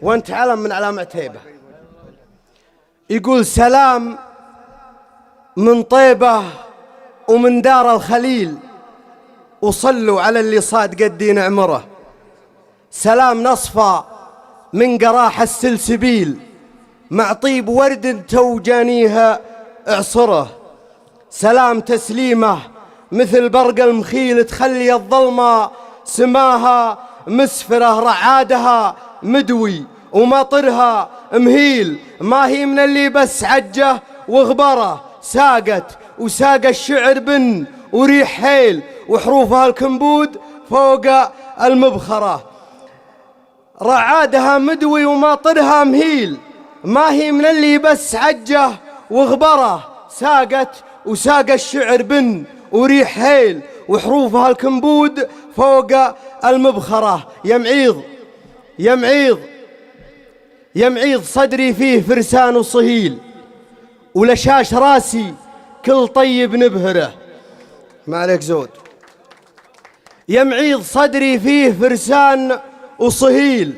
وانت علم من علام عتيبة. يقول سلام من طيبة ومن دار الخليل، وصلوا على اللي صاد قدي نعمره. سلام نصفى من قراح السلسبيل، مع طيب ورد توجانيها اعصره. سلام تسليمه مثل برق المخيل، تخلي الظلمة سماها مسفرة. رعادها مدوي ومطرها مهيل، ما هي من اللي بس عجه وغبره. ساقت وساق الشعر بن وريح حيل، وحروفها الكنبود فوق المبخرة. رعادها مدوي وماطرها مهيل، ما هي من اللي بس عجه وغبره. ساقت وساق الشعر بن وريح هيل، وحروفها الكنبود فوق المبخرة. يمعيض يمعيض يمعيض صدري فيه فرسان وصهيل، ولشاش راسي كل طيب نبهره. ما عليك زود. يمعيض صدري فيه فرسان وصهيل،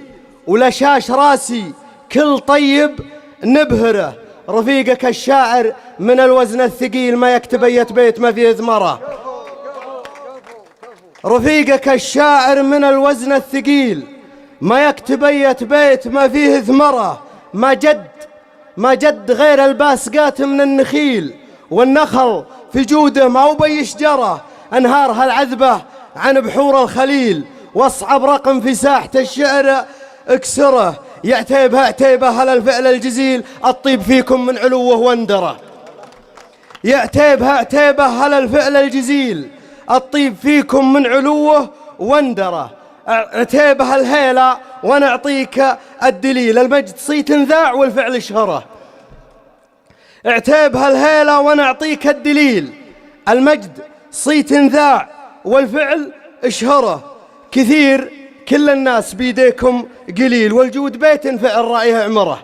ولشاش راسي كل طيب نبهره. رفيقك الشاعر من الوزن الثقيل، ما يكتب أية بيت ما فيه ذمره. رفيقك الشاعر من الوزن الثقيل، ما يكتب أية بيت ما فيه ذمره. ما جد غير الباسقات من النخيل، والنخل في جوده ما وبي شجره. أنهارها العذبة عن بحور الخليل، واصعب رقم في ساحة الشعر اكسره. يعتيبها عتيبة هل الفعل الجزيل، الطيب فيكم من علوه واندره. يعتيبها عتيبة هل الفعل الجزيل، الطيب فيكم من علوه واندره. عتيبها الهيلة ونعطيك الدليل، المجد صيت ذاع والفعل شهره. اعتيبها الهيلة ونعطيك الدليل، المجد صيت ذاع والفعل شهره. كثير كل الناس بيديكم قليل، والجود بيت فعل رأيه عمره.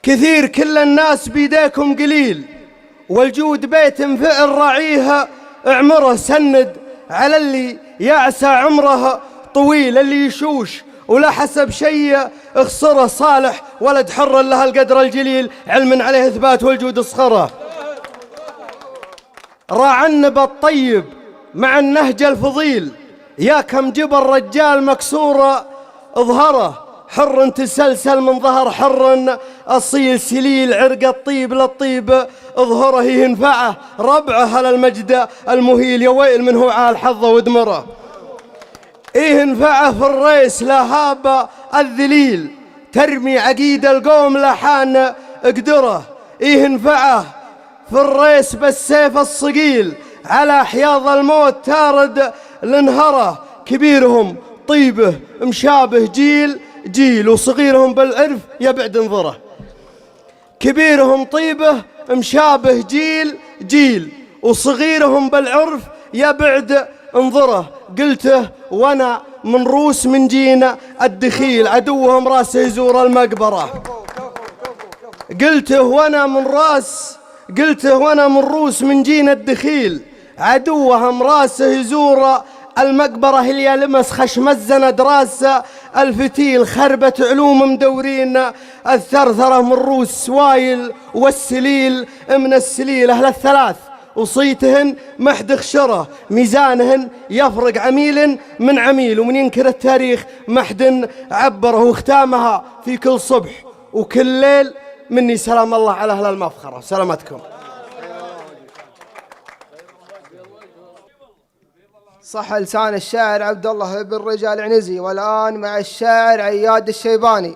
كثير كل الناس بيديكم قليل، والجود بيت فعل راعيه عمره. سند على اللي يعسى عمره طويل، اللي يشوش ولا حسب شيء اخسره. صالح ولد حر له القدر الجليل، علم عليه اثبات والجود اصخره. راع النب الطيب مع النهج الفضيل، يا كم جبل رجال مكسور ظهره. حر تسلسل من ظهر حر أصيل، سليل عرق الطيب للطيب ظهره. ينفعه ربعه على المجد المهيل، يا ويل من هو عال حظه ودمره. ينفعه في الريس لهاب الذليل، ترمي عقيد القوم لحان قدره. ينفعه في الريس بالسيف الصقيل، على حياض الموت تارد لنهره. كبيرهم طيبه مشابه جيل جيل، وصغيرهم بالعرف يبعد انظره. كبيرهم طيبه مشابه جيل جيل، وصغيرهم بالعرف يبعد انظره. قلته وانا من روس من جينا الدخيل، عدوهم راسه يزور المقبره. قلته وانا من روس من جينا الدخيل، عدوهم راسه يزور المقبرة. اللي لمس خشم الزند راسه الفتيل، خربة علوم مدورين الثرثرة من روس سوايل والسليل من السليل. أهل الثلاث وصيتهن محد خشره، ميزانهن يفرق عميل من عميل، ومن ينكر التاريخ محد عبره. وختامها في كل صبح وكل ليل مني سلام الله على أهل المفخرة. سلامتكم. صح لسان الشاعر عبد الله بن رجال عنزي. والآن مع الشاعر عياد الشيباني.